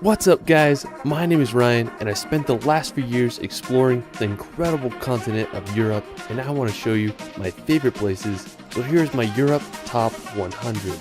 What's up guys, my name is Ryan and I spent the last few years exploring the incredible continent of Europe, and I want to show you my favorite places. So here's my Europe Top 100.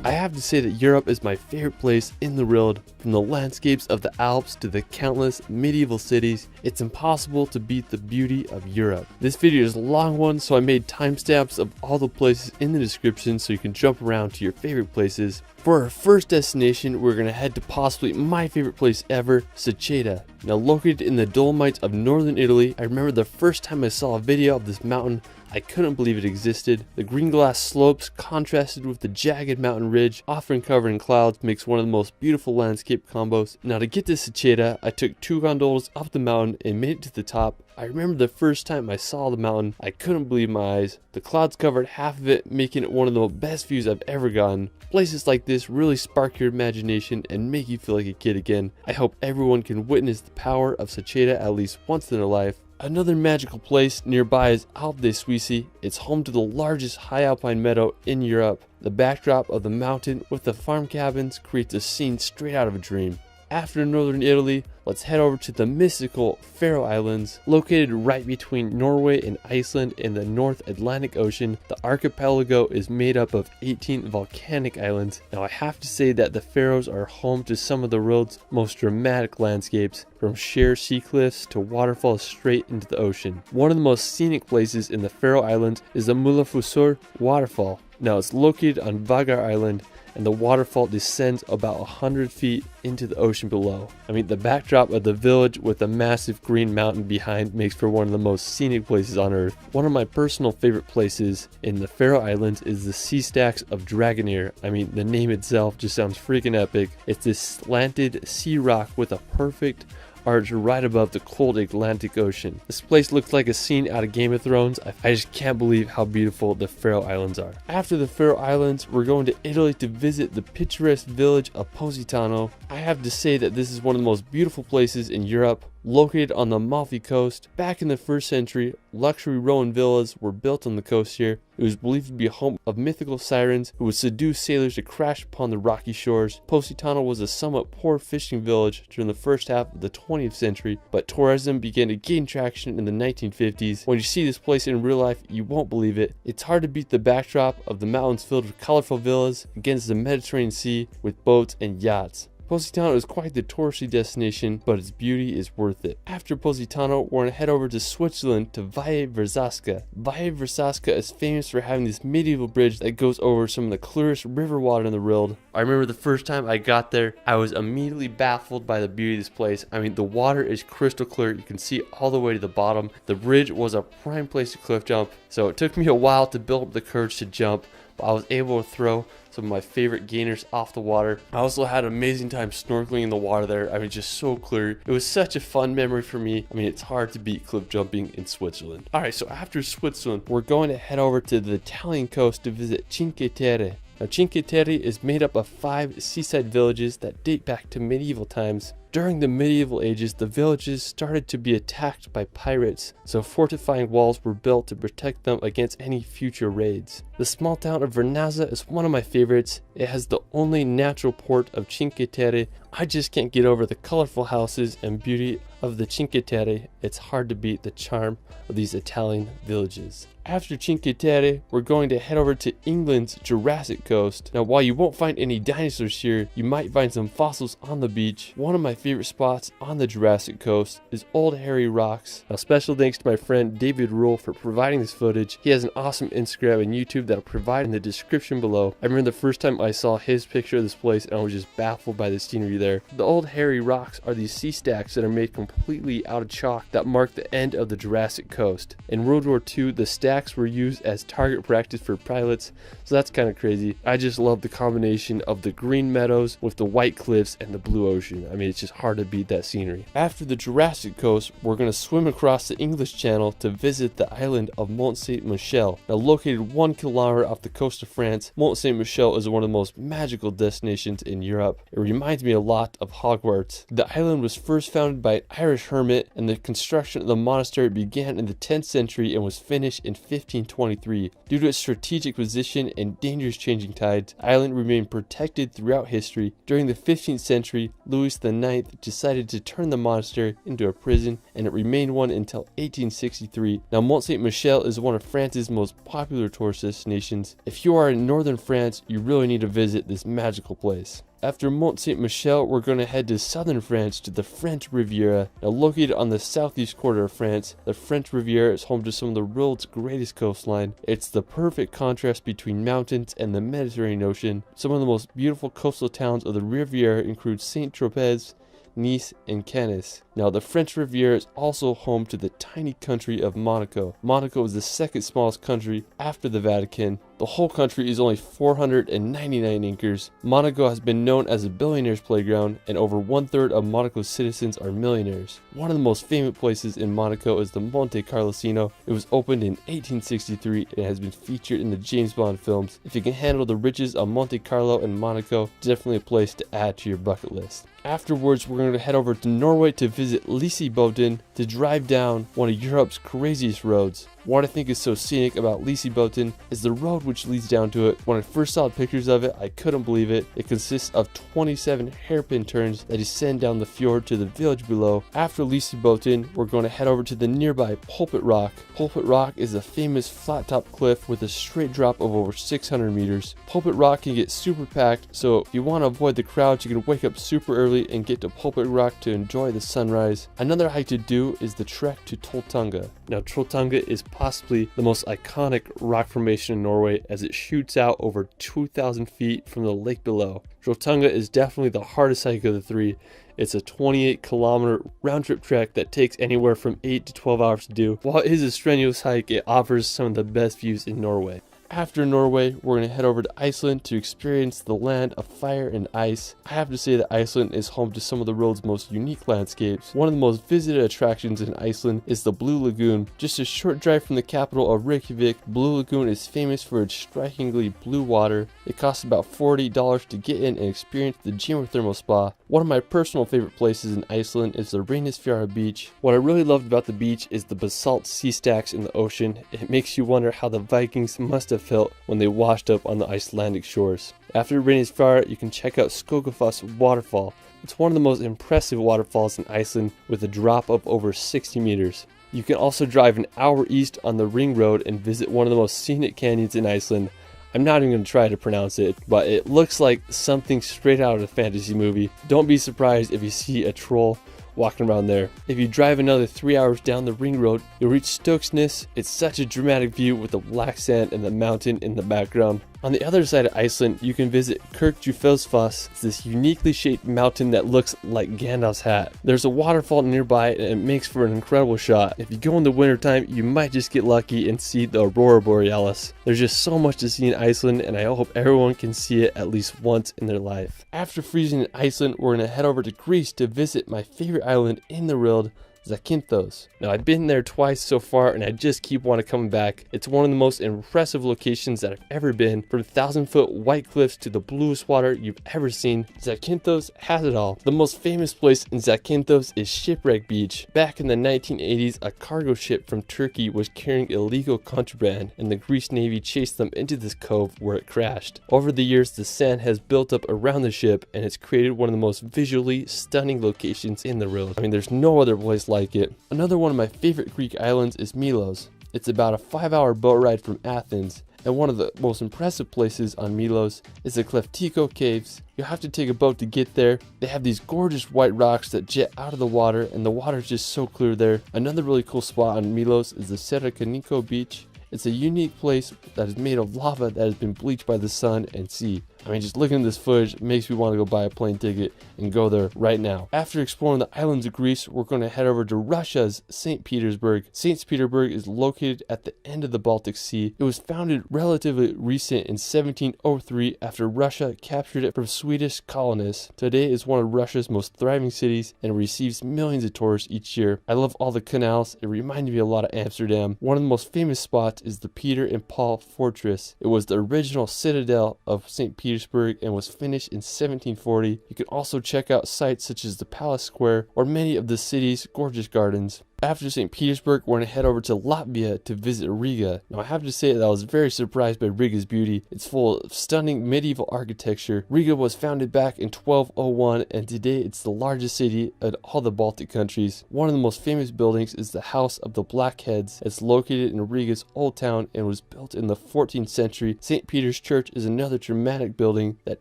I have to say that Europe is my favorite place in the world. From the landscapes of the Alps to the countless medieval cities, it's impossible to beat the beauty of Europe. This video is a long one, so I made timestamps of all the places in the description so you can jump around to your favorite places. For our first destination, we're going to head to possibly my favorite place ever, Seceda. Now located in the Dolomites of northern Italy, I remember the first time I saw a video of this mountain, I couldn't believe it existed. The green glass slopes contrasted with the jagged mountain ridge, often covered in clouds, makes one of the most beautiful landscape combos. Now to get to Seceda, I took 2 gondolas up the mountain and made it to the top. I remember the first time I saw the mountain, I couldn't believe my eyes. The clouds covered half of it, making it one of the best views I've ever gotten. Places like this really spark your imagination and make you feel like a kid again. I hope everyone can witness the power of Seceda at least once in their life. Another magical place nearby is Alpe di Suisse. It's home to the largest high alpine meadow in Europe. The backdrop of the mountain with the farm cabins creates a scene straight out of a dream. After northern Italy, let's head over to the mystical Faroe Islands. Located right between Norway and Iceland in the North Atlantic Ocean, the archipelago is made up of 18 volcanic islands. Now I have to say that the Faroes are home to some of the world's most dramatic landscapes, from sheer sea cliffs to waterfalls straight into the ocean. One of the most scenic places in the Faroe Islands is the Múlafossur waterfall. Now it's located on Vagar Island, and the waterfall descends about 100 feet into the ocean below. I mean, the backdrop of the village with a massive green mountain behind makes for one of the most scenic places on earth. One of my personal favorite places in the Faroe Islands is the Sea Stacks of Dragonir. I mean, the name itself just sounds freaking epic. It's this slanted sea rock with a perfect arch right above the cold Atlantic Ocean. This place looks like a scene out of Game of Thrones. I just can't believe how beautiful the Faroe Islands are. After the Faroe Islands, we're going to Italy to visit the picturesque village of Positano. I have to say that this is one of the most beautiful places in Europe. Located on the Amalfi Coast, back in the 1st century, luxury Roman villas were built on the coast here. It was believed to be a home of mythical sirens who would seduce sailors to crash upon the rocky shores. Positano was a somewhat poor fishing village during the first half of the 20th century, but tourism began to gain traction in the 1950s. When you see this place in real life, you won't believe it. It's hard to beat the backdrop of the mountains filled with colorful villas against the Mediterranean Sea with boats and yachts. Positano is quite the touristy destination, but its beauty is worth it. After Positano, we're going to head over to Switzerland to Valle Verzasca. Valle Verzasca is famous for having this medieval bridge that goes over some of the clearest river water in the world. I remember the first time I got there, I was immediately baffled by the beauty of this place. I mean, the water is crystal clear. You can see all the way to the bottom. The bridge was a prime place to cliff jump, so it took me a while to build up the courage to jump, but I was able to throw some of my favorite gainers off the water. I also had an amazing time snorkeling in the water there. I mean, just so clear. It was such a fun memory for me. I mean, it's hard to beat cliff jumping in Switzerland. Alright, so after Switzerland, we're going to head over to the Italian coast to visit Cinque Terre. Now, Cinque Terre is made up of 5 seaside villages that date back to medieval times. During the medieval ages, the villages started to be attacked by pirates, so fortifying walls were built to protect them against any future raids. The small town of Vernazza is one of my favorites. It has the only natural port of Cinque Terre. I just can't get over the colorful houses and beauty of the Cinque Terre. It's hard to beat the charm of these Italian villages. After Cinque Terre, we're going to head over to England's Jurassic Coast. Now, while you won't find any dinosaurs here, you might find some fossils on the beach. One of my favorite spots on the Jurassic Coast is Old Harry Rocks. Now, special thanks to my friend David Rule for providing this footage. He has an awesome Instagram and YouTube that I'll provide in the description below. I remember the first time I saw his picture of this place and I was just baffled by the scenery there. The Old Harry Rocks are these sea stacks that are made completely out of chalk that mark the end of the Jurassic Coast. In World War II, the stacks were used as target practice for pilots, so that's kind of crazy. I just love the combination of the green meadows with the white cliffs and the blue ocean. I mean, it's just just hard to beat that scenery. After the Jurassic coast, we're going to swim across the English Channel to visit the island of Mont Saint-Michel. Now located 1 kilometer off the coast of France, Mont Saint-Michel is one of the most magical destinations in Europe. It reminds me a lot of Hogwarts. The island was first founded by an Irish hermit, and the construction of the monastery began in the 10th century and was finished in 1523. Due to its strategic position and dangerous changing tides, the island remained protected throughout history. During the 15th century, Louis IX decided to turn the monastery into a prison, and it remained one until 1863. Now, Mont Saint-Michel is one of France's most popular tourist destinations. If you are in northern France, you really need to visit this magical place. After Mont Saint-Michel, we're going to head to southern France to the French Riviera. Now located on the southeast quarter of France, the French Riviera is home to some of the world's greatest coastline. It's the perfect contrast between mountains and the Mediterranean Ocean. Some of the most beautiful coastal towns of the Riviera include Saint-Tropez, Nice, and Cannes. Now, the French Riviera is also home to the tiny country of Monaco. Monaco is the second smallest country after the Vatican. The whole country is only 499 acres. Monaco has been known as a billionaire's playground, and over 1/3 of Monaco's citizens are millionaires. One of the most famous places in Monaco is the Monte Carlo Casino. It was opened in 1863 and has been featured in the James Bond films. If you can handle the riches of Monte Carlo and Monaco, definitely a place to add to your bucket list. Afterwards, we're going to head over to Norway to visit Lysebotn to drive down one of Europe's craziest roads. What I think is so scenic about Lysebotn is the road which leads down to it. When I first saw pictures of it, I couldn't believe it. It consists of 27 hairpin turns that descend down the fjord to the village below. After Lysebotn, we're going to head over to the nearby Pulpit Rock. Pulpit Rock is a famous flat-top cliff with a straight drop of over 600 meters. Pulpit Rock can get super packed, so if you want to avoid the crowds, you can wake up super early and get to Pulpit Rock to enjoy the sunrise. Another hike to do is the trek to Trolltunga. Now, Trolltunga is possibly the most iconic rock formation in Norway, as it shoots out over 2,000 feet from the lake below. Trolltunga is definitely the hardest hike of the three. It's a 28-kilometer round-trip trek that takes anywhere from 8 to 12 hours to do. While it is a strenuous hike, it offers some of the best views in Norway. After Norway, we're going to head over to Iceland to experience the land of fire and ice. I have to say that Iceland is home to some of the world's most unique landscapes. One of the most visited attractions in Iceland is the Blue Lagoon. Just a short drive from the capital of Reykjavik, Blue Lagoon is famous for its strikingly blue water. It costs about $40 to get in and experience the geothermal spa. One of my personal favorite places in Iceland is the Reynisfjara beach. What I really loved about the beach is the basalt sea stacks in the ocean. It makes you wonder how the Vikings must have felt when they washed up on the Icelandic shores. After Reynisfjara, you can check out Skogafoss waterfall. It's one of the most impressive waterfalls in Iceland with a drop of over 60 meters. You can also drive an hour east on the Ring Road and visit one of the most scenic canyons in Iceland. I'm not even going to try to pronounce it, but it looks like something straight out of a fantasy movie. Don't be surprised if you see a troll walking around there. If you drive another 3 hours down the Ring Road, you'll reach Stokesness. It's such a dramatic view with the black sand and the mountain in the background. On the other side of Iceland, you can visit Kirkjufelsfoss. It's this uniquely shaped mountain that looks like Gandalf's hat. There's a waterfall nearby and it makes for an incredible shot. If you go in the wintertime, you might just get lucky and see the Aurora Borealis. There's just so much to see in Iceland, and I hope everyone can see it at least once in their life. After freezing in Iceland, we're going to head over to Greece to visit my favorite island in the world, Zakynthos. Now, I've been there twice so far and I just keep wanting to come back. It's one of the most impressive locations that I've ever been. From 1,000-foot white cliffs to the bluest water you've ever seen, Zakynthos has it all. The most famous place in Zakynthos is Shipwreck Beach. Back in the 1980s, a cargo ship from Turkey was carrying illegal contraband, and the Greece Navy chased them into this cove where it crashed. Over the years, the sand has built up around the ship, and it's created one of the most visually stunning locations in the world. I mean, there's no other place like it. Another one of my favorite Greek islands is Milos. It's about a 5-hour boat ride from Athens, and one of the most impressive places on Milos is the Kleftiko Caves. You have to take a boat to get there. They have these gorgeous white rocks that jet out of the water, and the water is just so clear there. Another really cool spot on Milos is the Serakaniko Beach. It's a unique place that is made of lava that has been bleached by the sun and sea. I mean, just looking at this footage makes me want to go buy a plane ticket and go there right now. After exploring the islands of Greece, we're going to head over to Russia's St. Petersburg. St. Petersburg is located at the end of the Baltic Sea. It was founded relatively recent in 1703 after Russia captured it from Swedish colonists. Today is one of Russia's most thriving cities and receives millions of tourists each year. I love all the canals. It reminded me a lot of Amsterdam. One of the most famous spots is the Peter and Paul Fortress. It was the original citadel of St. Petersburg and was finished in 1740. You can also check out sites such as the Palace Square or many of the city's gorgeous gardens. After St. Petersburg, we're going to head over to Latvia to visit Riga. Now, I have to say that I was very surprised by Riga's beauty. It's full of stunning medieval architecture. Riga was founded back in 1201, and today it's the largest city in all the Baltic countries. One of the most famous buildings is the House of the Blackheads. It's located in Riga's Old Town and was built in the 14th century. St. Peter's Church is another dramatic building that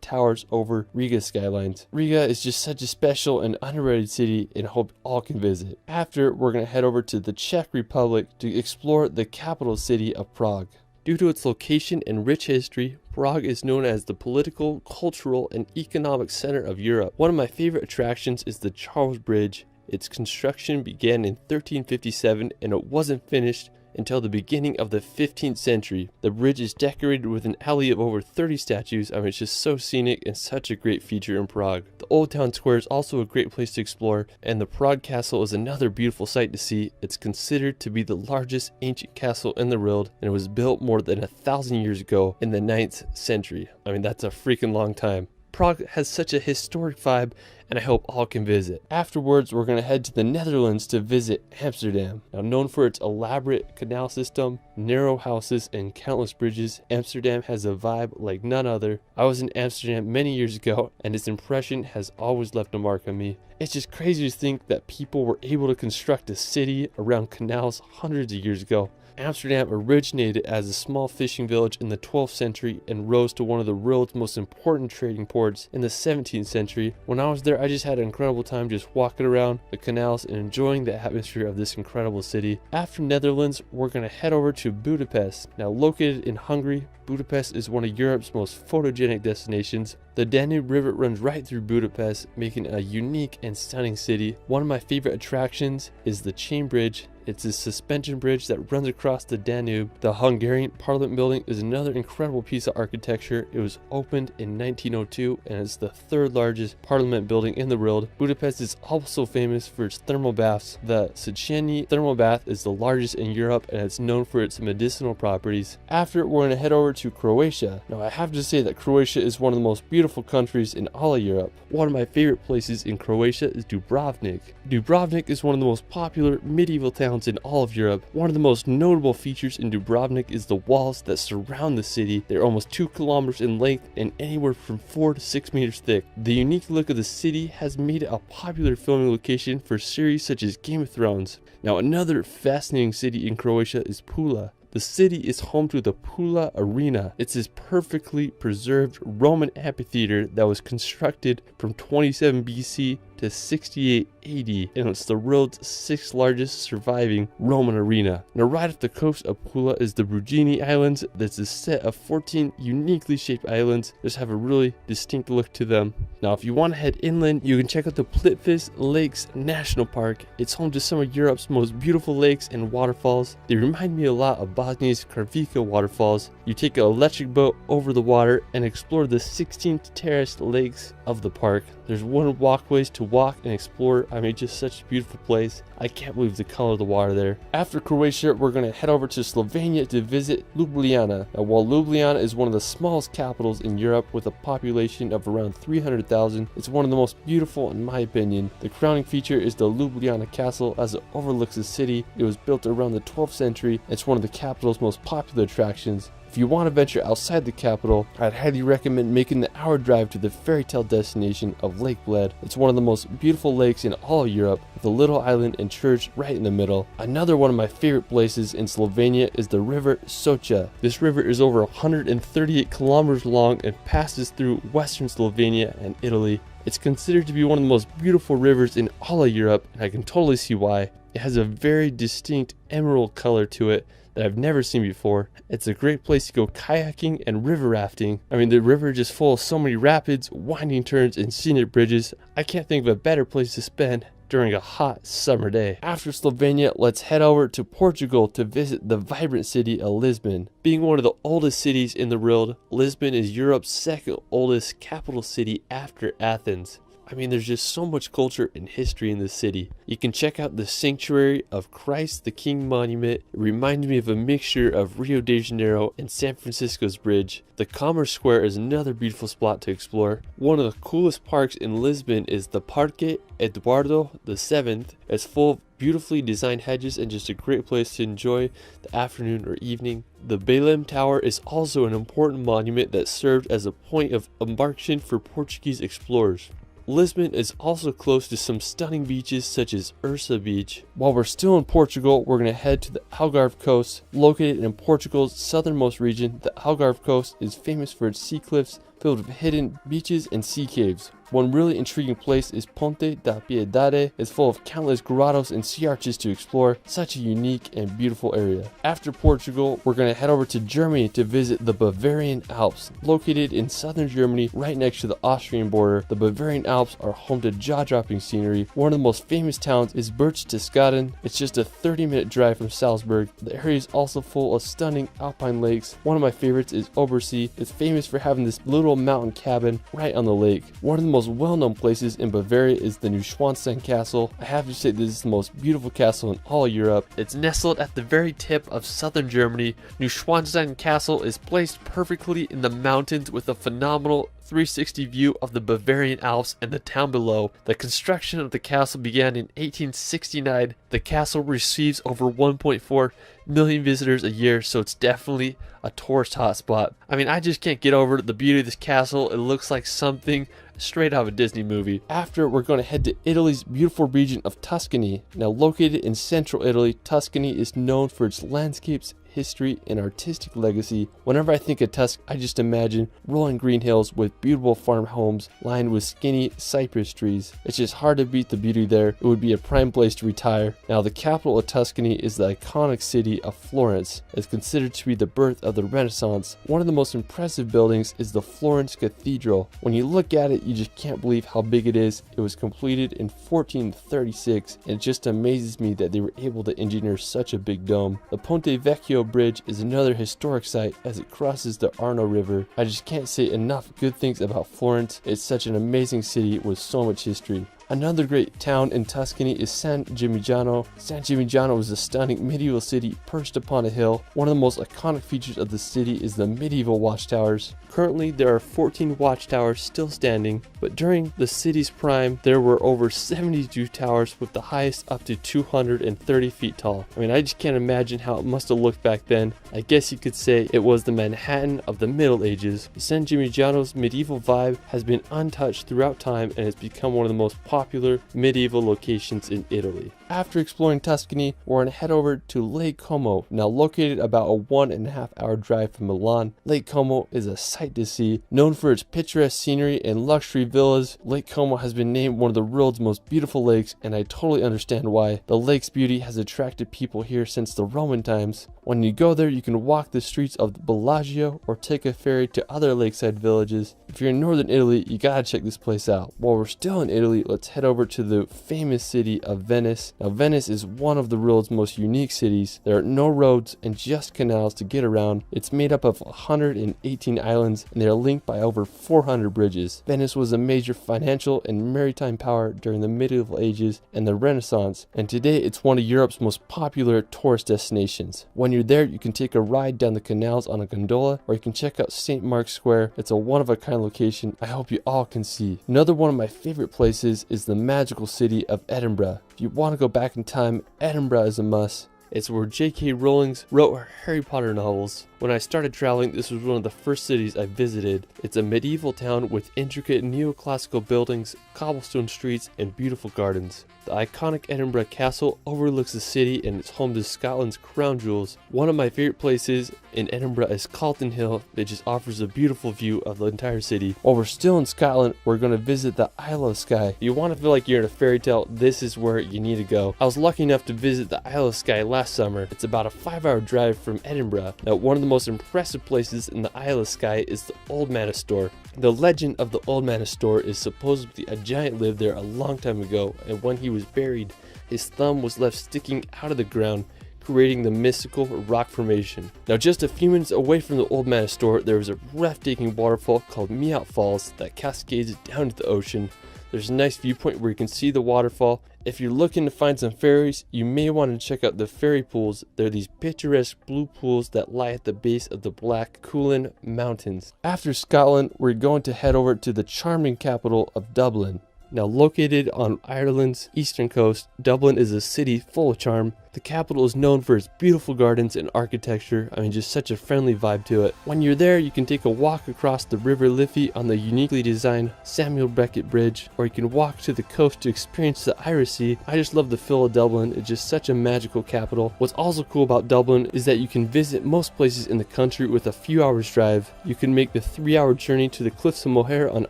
towers over Riga's skylines. Riga is just such a special and underrated city, and I hope all can visit. After, we're going to head over to the Czech Republic to explore the capital city of Prague. Due to its location and rich history, Prague is known as the political, cultural, and economic center of Europe. One of my favorite attractions is the Charles Bridge. Its construction began in 1357 and it wasn't finished until the beginning of the 15th century. The bridge is decorated with an alley of over 30 statues. I mean, it's just so scenic and such a great feature in Prague. The Old Town Square is also a great place to explore, and the Prague Castle is another beautiful sight to see. It's considered to be the largest ancient castle in the world, and it was built more than 1,000 years ago in the 9th century. I mean, that's a freaking long time. Prague has such a historic vibe, and I hope all can visit. Afterwards, we're going to head to the Netherlands to visit Amsterdam. Now, known for its elaborate canal system, narrow houses, and countless bridges, Amsterdam has a vibe like none other. I was in Amsterdam many years ago, and its impression has always left a mark on me. It's just crazy to think that people were able to construct a city around canals hundreds of years ago. Amsterdam originated as a small fishing village in the 12th century and rose to one of the world's most important trading ports in the 17th century. When I was there, I just had an incredible time just walking around the canals and enjoying the atmosphere of this incredible city. After Netherlands, we're going to head over to Budapest. Now, located in Hungary, Budapest is one of Europe's most photogenic destinations. The Danube River runs right through Budapest, making a unique and stunning city. One of my favorite attractions is the Chain Bridge. It's a suspension bridge that runs across the Danube. The Hungarian Parliament building is another incredible piece of architecture. It was opened in 1902 and is the third largest parliament building in the world. Budapest is also famous for its thermal baths. The Széchenyi thermal bath is the largest in Europe and it's known for its medicinal properties. After, we're going to head over to Croatia. Now, I have to say that Croatia is one of the most beautiful countries in all of Europe. One of my favorite places in Croatia is Dubrovnik. Dubrovnik is one of the most popular medieval towns in all of Europe. One of the most notable features in Dubrovnik is the walls that surround the city. They're almost 2 kilometers in length and anywhere from 4 to 6 meters thick. The unique look of the city has made it a popular filming location for series such as Game of Thrones. Now, another fascinating city in Croatia is Pula. The city is home to the Pula Arena. It's this perfectly preserved Roman amphitheater that was constructed from 27 BC to 68 AD, and it's the world's 6th largest surviving Roman arena. Now, right off the coast of Pula is the Brugini Islands. That's a set of 14 uniquely shaped islands. Just have a really distinct look to them. Now, if you want to head inland, you can check out the Plitvice Lakes National Park. It's home to some of Europe's most beautiful lakes and waterfalls. They remind me a lot of Bosnia's Karvika waterfalls. You take an electric boat over the water and explore the 16 terraced lakes of the park. There's wooden walkways to walk and explore. I mean, just such a beautiful place. I can't believe the color of the water there. After Croatia, we're going to head over to Slovenia to visit Ljubljana. Now, while Ljubljana is one of the smallest capitals in Europe with a population of around 300,000, it's one of the most beautiful in my opinion. The crowning feature is the Ljubljana Castle as it overlooks the city. It was built around the 12th century. It's one of the capital's most popular attractions. If you want to venture outside the capital, I'd highly recommend making the hour drive to the fairy tale destination of Lake Bled. It's one of the most beautiful lakes in all of Europe, with a little island and church right in the middle. Another one of my favorite places in Slovenia is the river Socha. This river is over 138 kilometers long and passes through western Slovenia and Italy. It's considered to be one of the most beautiful rivers in all of Europe, and I can totally see why. It has a very distinct emerald color to it that I've never seen before. It's a great place to go kayaking and river rafting. I mean, the river is just full of so many rapids, winding turns, and scenic bridges. I can't think of a better place to spend during a hot summer day. After Slovenia, let's head over to Portugal to visit the vibrant city of Lisbon. Being one of the oldest cities in the world, Lisbon is Europe's second oldest capital city after Athens. I mean, there's just so much culture and history in this city. You can check out the Sanctuary of Christ the King monument. It reminds me of a mixture of Rio de Janeiro and San Francisco's bridge. The Commerce Square is another beautiful spot to explore. One of the coolest parks in Lisbon is the Parque Eduardo VII. It's full of beautifully designed hedges and just a great place to enjoy the afternoon or evening. The Belém Tower is also an important monument that served as a point of embarkation for Portuguese explorers. Lisbon is also close to some stunning beaches such as Ursa Beach. While we're still in Portugal, we're going to head to the Algarve coast. Located in Portugal's southernmost region, the Algarve coast is famous for its sea cliffs filled with hidden beaches and sea caves. One really intriguing place is Ponte da Piedade. It's full of countless grottos and sea arches to explore. Such a unique and beautiful area. After Portugal, we're going to head over to Germany to visit the Bavarian Alps. Located in southern Germany, right next to the Austrian border, the Bavarian Alps are home to jaw-dropping scenery. One of the most famous towns is Berchtesgaden. It's just a 30-minute drive from Salzburg. The area is also full of stunning alpine lakes. One of my favorites is Obersee. It's famous for having this little mountain cabin right on the lake. One of the most well-known places in Bavaria is the Neuschwanstein Castle. I have to say this is the most beautiful castle in all Europe. It's nestled at the very tip of southern Germany. Neuschwanstein Castle is placed perfectly in the mountains with a phenomenal 360 view of the Bavarian Alps and the town below. The construction of the castle began in 1869. The castle receives over 1.4 million visitors a year, so it's definitely a tourist hotspot. I mean, I just can't get over the beauty of this castle. It looks like something straight out of a Disney movie. After, we're going to head to Italy's beautiful region of Tuscany. Now located in central Italy, Tuscany is known for its landscapes, history, and artistic legacy. Whenever I think of Tuscany, I just imagine rolling green hills with beautiful farm homes lined with skinny cypress trees. It's just hard to beat the beauty there. It would be a prime place to retire. Now, the capital of Tuscany is the iconic city of Florence. It's considered to be the birth of the Renaissance. One of the most impressive buildings is the Florence Cathedral. When you look at it, you just can't believe how big it is. It was completed in 1436, and it just amazes me that they were able to engineer such a big dome. The Ponte Vecchio Bridge is another historic site as it crosses the Arno River. I just can't say enough good things about Florence. It's such an amazing city with so much history. Another great town in Tuscany is San Gimignano. San Gimignano is a stunning medieval city perched upon a hill. One of the most iconic features of the city is the medieval watchtowers. Currently, there are 14 watchtowers still standing, but during the city's prime, there were over 72 towers with the highest up to 230 feet tall. I mean, I just can't imagine how it must have looked back then. I guess you could say it was the Manhattan of the Middle Ages. San Gimignano's medieval vibe has been untouched throughout time and has become one of the most popular medieval locations in Italy. After exploring Tuscany, we're going to head over to Lake Como. Now located about a 1.5 hour drive from Milan, Lake Como is a sight to see. Known for its picturesque scenery and luxury villas, Lake Como has been named one of the world's most beautiful lakes, and I totally understand why. The lake's beauty has attracted people here since the Roman times. When you go there, you can walk the streets of Bellagio or take a ferry to other lakeside villages. If you're in northern Italy, you gotta check this place out. While we're still in Italy, let's head over to the famous city of Venice. Now, Venice is one of the world's most unique cities. There are no roads and just canals to get around. It's made up of 118 islands, and they are linked by over 400 bridges. Venice was a major financial and maritime power during the medieval ages and the Renaissance, and today it's one of Europe's most popular tourist destinations. When you're there, you can take a ride down the canals on a gondola, or you can check out St. Mark's Square. It's a one-of-a-kind location I hope you all can see. Another one of my favorite places is the magical city of Edinburgh. If you want to go back in time, Edinburgh is a must. It's where J.K. Rowling wrote her Harry Potter novels. When I started traveling, this was one of the first cities I visited. It's a medieval town with intricate neoclassical buildings, cobblestone streets, and beautiful gardens. The iconic Edinburgh Castle overlooks the city and it's home to Scotland's crown jewels. One of my favorite places in Edinburgh is Calton Hill. It just offers a beautiful view of the entire city. While we're still in Scotland, we're going to visit the Isle of Skye. If you want to feel like you're in a fairy tale, this is where you need to go. I was lucky enough to visit the Isle of Skye last summer. It's about a 5-hour drive from Edinburgh. Now, one of the most impressive places in the Isle of Skye is the Old Manor Store. The legend of the Old Manor Store is supposedly a giant lived there a long time ago, and when he was buried, his thumb was left sticking out of the ground, creating the mystical rock formation. Now, just a few minutes away from the Old Manor Store, there is a breathtaking waterfall called Meout Falls that cascades down to the ocean. There's a nice viewpoint where you can see the waterfall. If you're looking to find some fairies, you may want to check out the fairy pools. They're these picturesque blue pools that lie at the base of the Black Cuillin Mountains. After Scotland, we're going to head over to the charming capital of Dublin. Now, located on Ireland's eastern coast, Dublin is a city full of charm. The capital is known for its beautiful gardens and architecture. I mean, just such a friendly vibe to it. When you're there, you can take a walk across the River Liffey on the uniquely designed Samuel Beckett Bridge, or you can walk to the coast to experience the Irish Sea. I just love the feel of Dublin. It's just such a magical capital. What's also cool about Dublin is that you can visit most places in the country with a few hours drive. You can make the 3-hour journey to the Cliffs of Moher on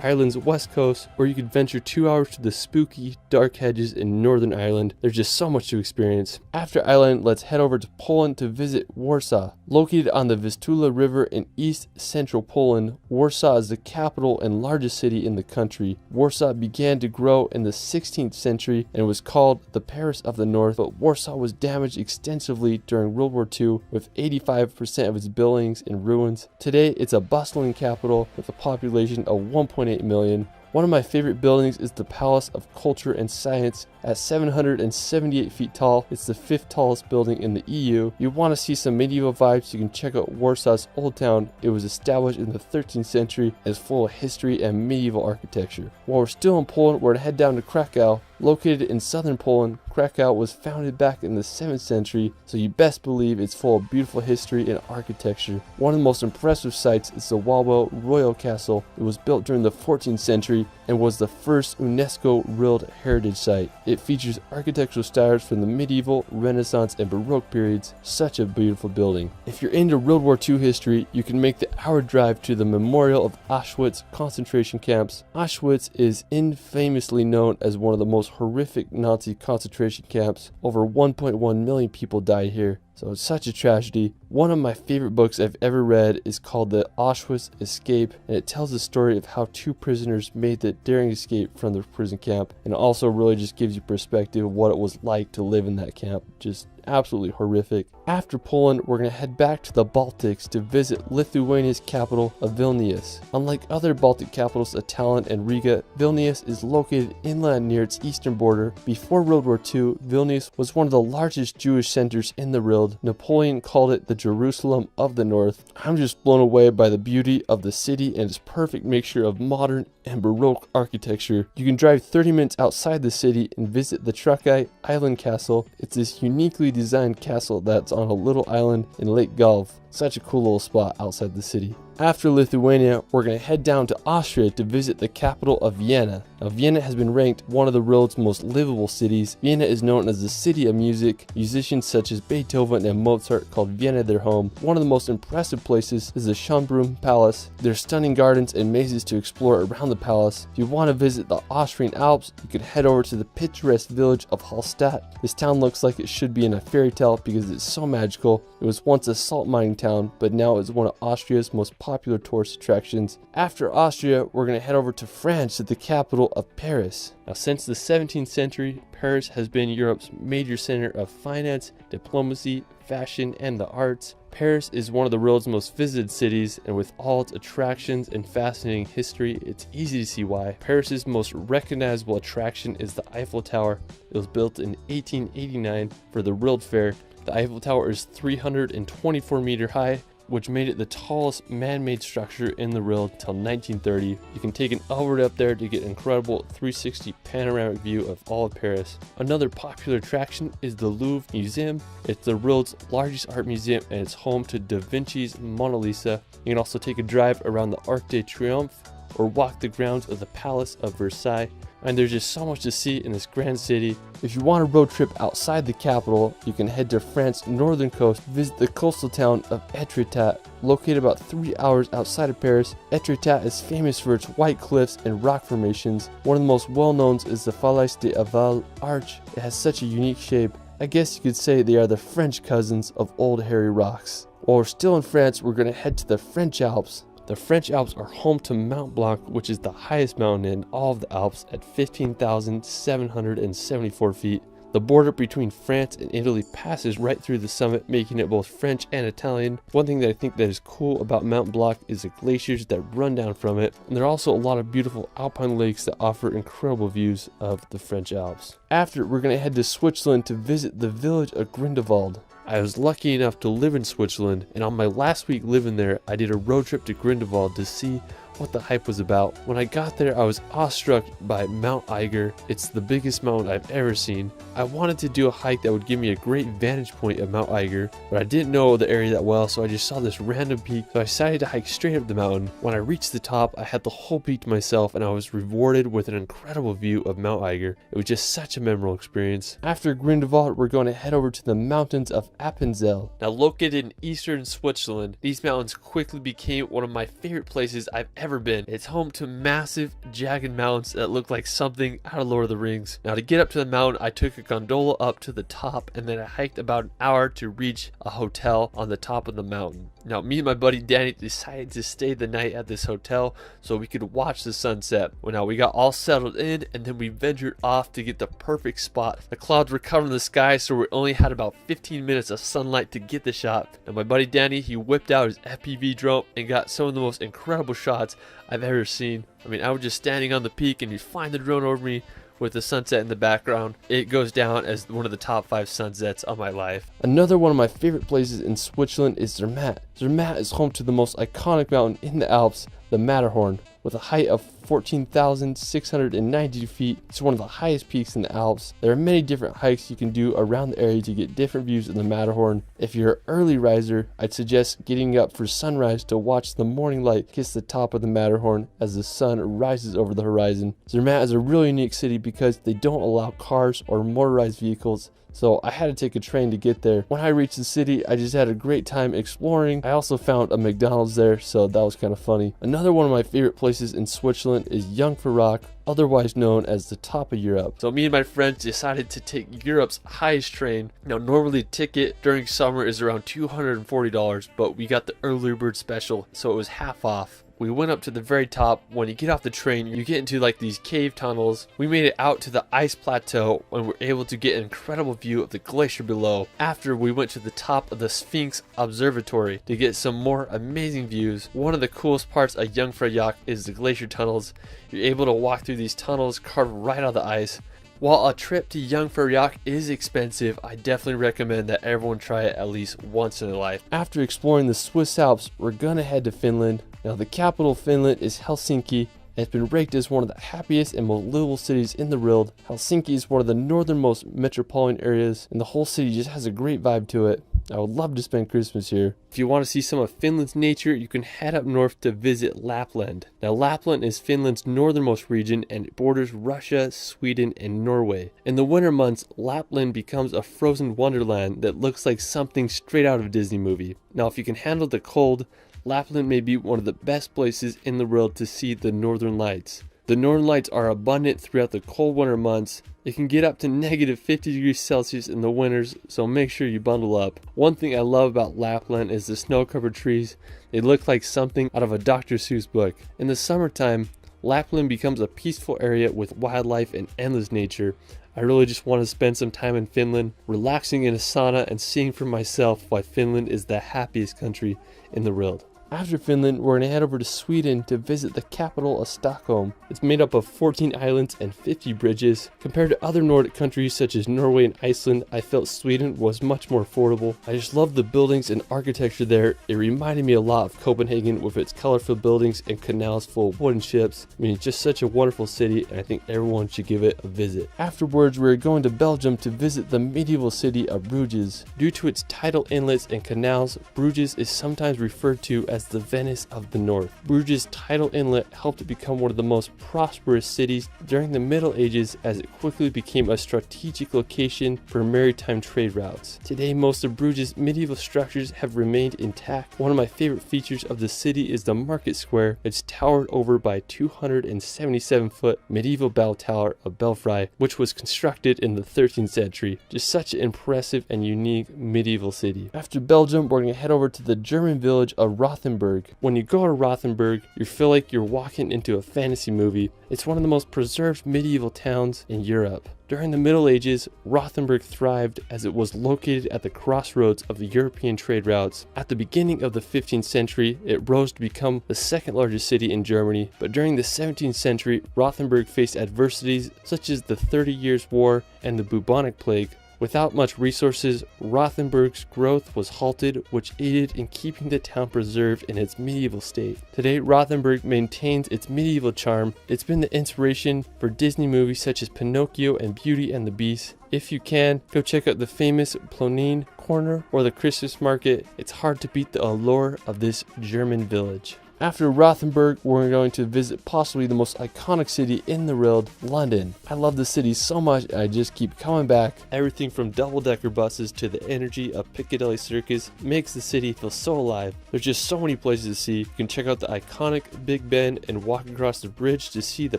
Ireland's west coast, or you could venture 2 hours to the spooky, dark hedges in Northern Ireland. There's just so much to experience. After Ireland, let's head over to Poland to visit Warsaw. Located on the Vistula River in east central Poland, Warsaw is the capital and largest city in the country. Warsaw began to grow in the 16th century and was called the Paris of the North, but Warsaw was damaged extensively during World War II, with 85% of its buildings in ruins. Today, it's a bustling capital with a population of 1.8 million. One of my favorite buildings is the Palace of Culture and Science. At 778 feet tall, it's the 5th tallest building in the EU. You want to see some medieval vibes, you can check out Warsaw's Old Town. It was established in the 13th century and is full of history and medieval architecture. While we're still in Poland, we're going to head down to Krakow. Located in southern Poland, Krakow was founded back in the 7th century, so you best believe it's full of beautiful history and architecture. One of the most impressive sights is the Wawel Royal Castle. It was built during the 14th century and was the first UNESCO World Heritage Site. It features architectural styles from the medieval, Renaissance, and Baroque periods. Such a beautiful building. If you're into World War II history, you can make the hour drive to the Memorial of Auschwitz concentration camps. Auschwitz is infamously known as one of the most horrific Nazi concentration camps. Over 1.1 million people died here. So it's such a tragedy. One of my favorite books I've ever read is called The Auschwitz Escape, and it tells the story of how 2 prisoners made the daring escape from the prison camp, and it also really just gives you perspective of what it was like to live in that camp. Just absolutely horrific. After Poland, we're going to head back to the Baltics to visit Lithuania's capital of Vilnius. Unlike other Baltic capitals of Tallinn and Riga, Vilnius is located inland near its eastern border. Before World War II, Vilnius was one of the largest Jewish centers in the world. Napoleon called it the Jerusalem of the North. I'm just blown away by the beauty of the city and its perfect mixture of modern and Baroque architecture. You can drive 30 minutes outside the city and visit the Trakai Island Castle. It's this uniquely designed castle that's on a little island in Lake Gulf. Such a cool little spot outside the city. After Lithuania, we're going to head down to Austria to visit the capital of Vienna. Now, Vienna has been ranked one of the world's most livable cities. Vienna is known as the city of music. Musicians such as Beethoven and Mozart called Vienna their home. One of the most impressive places is the Schönbrunn Palace. There's stunning gardens and mazes to explore around the palace. If you want to visit the Austrian Alps, you can head over to the picturesque village of Hallstatt. This town looks like it should be in a fairy tale because it's so magical. It was once a salt mining town, but now is one of Austria's most popular tourist attractions. After Austria, we're going to head over to France, to the capital of Paris. Now, since the 17th century, Paris has been Europe's major center of finance, diplomacy, fashion, and the arts. Paris is one of the world's most visited cities, and with all its attractions and fascinating history, it's easy to see why. Paris's most recognizable attraction is the Eiffel Tower. It was built in 1889 for the World Fair. The Eiffel Tower is 324 meters high, which made it the tallest man-made structure in the world till 1930. You can take an elevator up there to get an incredible 360 panoramic view of all of Paris. Another popular attraction is the Louvre Museum. It's the world's largest art museum and it's home to Da Vinci's Mona Lisa. You can also take a drive around the Arc de Triomphe or walk the grounds of the Palace of Versailles. And there's just so much to see in this grand city. If you want a road trip outside the capital, you can head to France's northern coast, visit the coastal town of Etretat. Located about 3 hours outside of Paris, Etretat is famous for its white cliffs and rock formations. One of the most well-known is the Falaise d'Aval Arch. It has such a unique shape. I guess you could say they are the French cousins of old hairy rocks. While we're still in France, we're going to head to the French Alps. The French Alps are home to Mont Blanc, which is the highest mountain in all of the Alps at 15,774 feet. The border between France and Italy passes right through the summit, making it both French and Italian. One thing that I think that is cool about Mont Blanc is the glaciers that run down from it. And there are also a lot of beautiful alpine lakes that offer incredible views of the French Alps. After, we're going to head to Switzerland to visit the village of Grindelwald. I was lucky enough to live in Switzerland, and on my last week living there, I did a road trip to Grindelwald to see what the hype was about. When I got there, I was awestruck by Mount Eiger. It's the biggest mountain I've ever seen. I wanted to do a hike that would give me a great vantage point of Mount Eiger, but I didn't know the area that well, so I just saw this random peak, so I decided to hike straight up the mountain. When I reached the top, I had the whole peak to myself, and I was rewarded with an incredible view of Mount Eiger. It was just such a memorable experience. After Grindelwald, we're going to head over to the mountains of Appenzell. Now located in eastern Switzerland, these mountains quickly became one of my favorite places I've ever been. It's home to massive jagged mountains that look like something out of Lord of the Rings. Now to get up to the mountain, I took a gondola up to the top and then I hiked about an hour to reach a hotel on the top of the mountain. Now me and my buddy Danny decided to stay the night at this hotel so we could watch the sunset. Well, now we got all settled in and then we ventured off to get the perfect spot. The clouds were covering the sky, so we only had about 15 minutes of sunlight to get the shot. And my buddy Danny, he whipped out his FPV drone and got some of the most incredible shots I've ever seen. I mean, I was just standing on the peak and you find the drone over me with the sunset in the background. It goes down as one of the top 5 sunsets of my life. Another one of my favorite places in Switzerland is Zermatt. Zermatt is home to the most iconic mountain in the Alps, the Matterhorn. With a height of 14,690 feet, it's one of the highest peaks in the Alps. There are many different hikes you can do around the area to get different views of the Matterhorn. If you're an early riser, I'd suggest getting up for sunrise to watch the morning light kiss the top of the Matterhorn as the sun rises over the horizon. Zermatt is a really unique city because they don't allow cars or motorized vehicles, so I had to take a train to get there. When I reached the city, I just had a great time exploring. I also found a McDonald's there, so that was kind of funny. Another one of my favorite places in Switzerland is Jungfraujoch, otherwise known as the top of Europe. So me and my friends decided to take Europe's highest train. Now normally a ticket during summer is around $240, but we got the early bird special, so it was half off. We went up to the very top. When you get off the train, you get into like these cave tunnels. We made it out to the ice plateau and were able to get an incredible view of the glacier below. After, we went to the top of the Sphinx Observatory to get some more amazing views. One of the coolest parts of Jungfraujoch is the glacier tunnels. You're able to walk through these tunnels carved right out of the ice. While a trip to Jungfraujoch is expensive, I definitely recommend that everyone try it at least once in their life. After exploring the Swiss Alps, we're gonna head to Finland. Now the capital of Finland is Helsinki. It's been ranked as one of the happiest and most livable cities in the world. Helsinki is one of the northernmost metropolitan areas, and the whole city just has a great vibe to it. I would love to spend Christmas here. If you want to see some of Finland's nature, you can head up north to visit Lapland. Now Lapland is Finland's northernmost region and it borders Russia, Sweden, and Norway. In the winter months, Lapland becomes a frozen wonderland that looks like something straight out of a Disney movie. Now if you can handle the cold, Lapland may be one of the best places in the world to see the northern lights. The northern lights are abundant throughout the cold winter months. It can get up to negative 50 degrees Celsius in the winters, so make sure you bundle up. One thing I love about Lapland is the snow-covered trees. They look like something out of a Dr. Seuss book. In the summertime, Lapland becomes a peaceful area with wildlife and endless nature. I really just want to spend some time in Finland, relaxing in a sauna and seeing for myself why Finland is the happiest country in the world. After Finland, we're going to head over to Sweden to visit the capital of Stockholm. It's made up of 14 islands and 50 bridges. Compared to other Nordic countries such as Norway and Iceland, I felt Sweden was much more affordable. I just love the buildings and architecture there. It reminded me a lot of Copenhagen with its colorful buildings and canals full of wooden ships. I mean, it's just such a wonderful city, and I think everyone should give it a visit. Afterwards, we're going to Belgium to visit the medieval city of Bruges. Due to its tidal inlets and canals, Bruges is sometimes referred to as the Venice of the North. Bruges' tidal inlet helped it become one of the most prosperous cities during the Middle Ages, as it quickly became a strategic location for maritime trade routes. Today, most of Bruges' medieval structures have remained intact. One of my favorite features of the city is the market square. It's towered over by 277-foot medieval bell tower of Belfry, which was constructed in the 13th century. Just such an impressive and unique medieval city. After Belgium, we're going to head over to the German village of Rothenburg. When you go to Rothenburg, you feel like you're walking into a fantasy movie. It's one of the most preserved medieval towns in Europe. During the Middle Ages, Rothenburg thrived as it was located at the crossroads of the European trade routes. At the beginning of the 15th century, it rose to become the second largest city in Germany, but during the 17th century, Rothenburg faced adversities such as the 30 Years' War and the bubonic plague. Without much resources, Rothenburg's growth was halted, which aided in keeping the town preserved in its medieval state. Today, Rothenburg maintains its medieval charm. It's been the inspiration for Disney movies such as Pinocchio and Beauty and the Beast. If you can, go check out the famous Plönine Corner or the Christmas market. It's hard to beat the allure of this German village. After Rothenburg, we're going to visit possibly the most iconic city in the world, London. I love the city so much, I just keep coming back. Everything from double-decker buses to the energy of Piccadilly Circus makes the city feel so alive. There's just so many places to see. You can check out the iconic Big Ben and walk across the bridge to see the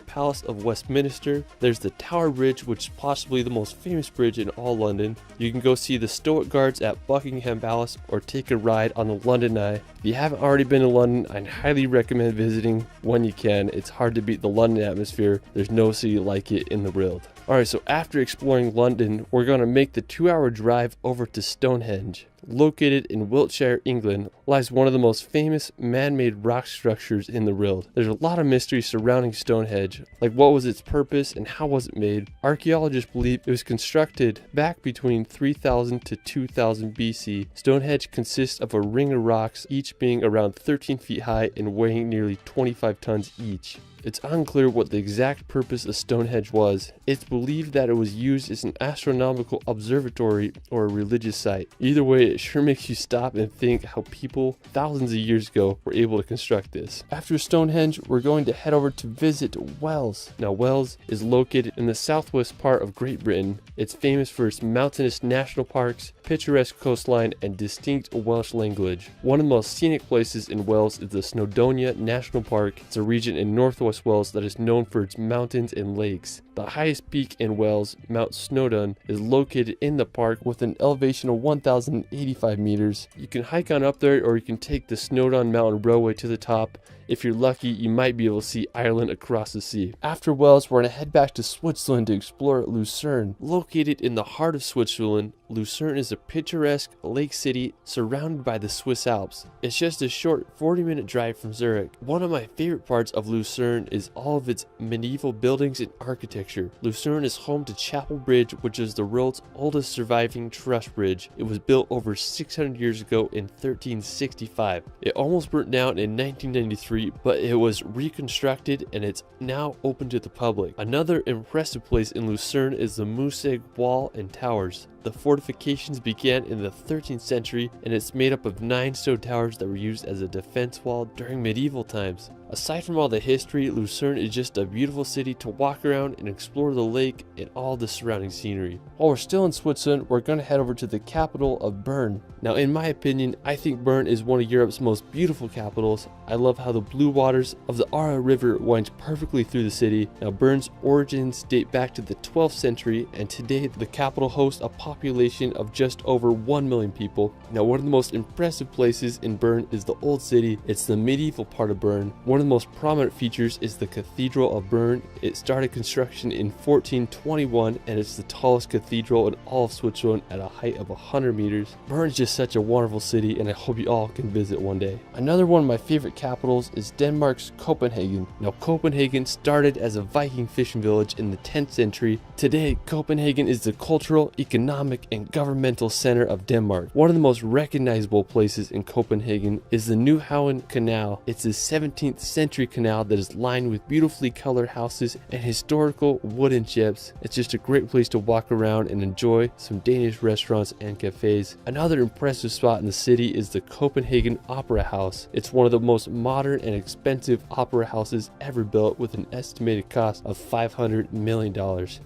Palace of Westminster. There's the Tower Bridge, which is possibly the most famous bridge in all London. You can go see the Stoic Guards at Buckingham Palace or take a ride on the London Eye. If you haven't already been to London, I'd highly recommend visiting when you can. It's hard to beat the London atmosphere. There's no city like it in the world. Alright, so after exploring London, we're going to make the 2-hour drive over to Stonehenge. Located in Wiltshire, England, lies one of the most famous man-made rock structures in the world. There's a lot of mystery surrounding Stonehenge, like what was its purpose and how was it made. Archaeologists believe it was constructed back between 3000 to 2000 BC. Stonehenge consists of a ring of rocks, each being around 13 feet high and weighing nearly 25 tons each. It's unclear what the exact purpose of Stonehenge was. It's believed that it was used as an astronomical observatory or a religious site. Either way, it sure makes you stop and think how people thousands of years ago were able to construct this. After Stonehenge, we're going to head over to visit Wales. Now, Wales is located in the southwest part of Great Britain. It's famous for its mountainous national parks, picturesque coastline, and distinct Welsh language. One of the most scenic places in Wales is the Snowdonia National Park. It's a region in northwest Wales that is known for its mountains and lakes. The highest peak in Wales, Mount Snowdon, is located in the park with an elevation of 1,085 meters. You can hike on up there, or you can take the Snowdon Mountain Railway to the top. If you're lucky, you might be able to see Ireland across the sea. After Wales, we're going to head back to Switzerland to explore Lucerne. Located in the heart of Switzerland, Lucerne is a picturesque lake city surrounded by the Swiss Alps. It's just a short 40-minute drive from Zurich. One of my favorite parts of Lucerne is all of its medieval buildings and architecture. Lucerne is home to Chapel Bridge, which is the world's oldest surviving truss bridge. It was built over 600 years ago in 1365. It almost burnt down in 1993, but it was reconstructed and it's now open to the public. Another impressive place in Lucerne is the Musseg Wall and Towers. The fortifications began in the 13th century, and it's made up of 9 stone towers that were used as a defense wall during medieval times. Aside from all the history, Lucerne is just a beautiful city to walk around and explore the lake and all the surrounding scenery. While we're still in Switzerland, we're going to head over to the capital of Bern. Now, in my opinion, I think Bern is one of Europe's most beautiful capitals. I love how the blue waters of the Aare River winds perfectly through the city. Now, Bern's origins date back to the 12th century, and today the capital hosts a population of just over 1 million people. Now, one of the most impressive places in Bern is the Old City. It's the medieval part of Bern. One One of the most prominent features is the Cathedral of Bern. It started construction in 1421 and it's the tallest cathedral in all of Switzerland at a height of 100 meters. Bern is just such a wonderful city and I hope you all can visit one day. Another one of my favorite capitals is Denmark's Copenhagen. Now Copenhagen started as a Viking fishing village in the 10th century. Today, Copenhagen is the cultural, economic, and governmental center of Denmark. One of the most recognizable places in Copenhagen is the Nyhavn Canal. It's a 17th century canal that is lined with beautifully colored houses and historical wooden ships. It's just a great place to walk around and enjoy some Danish restaurants and cafes. Another impressive spot in the city is the Copenhagen Opera House. It's one of the most modern and expensive opera houses ever built with an estimated cost of $500 million.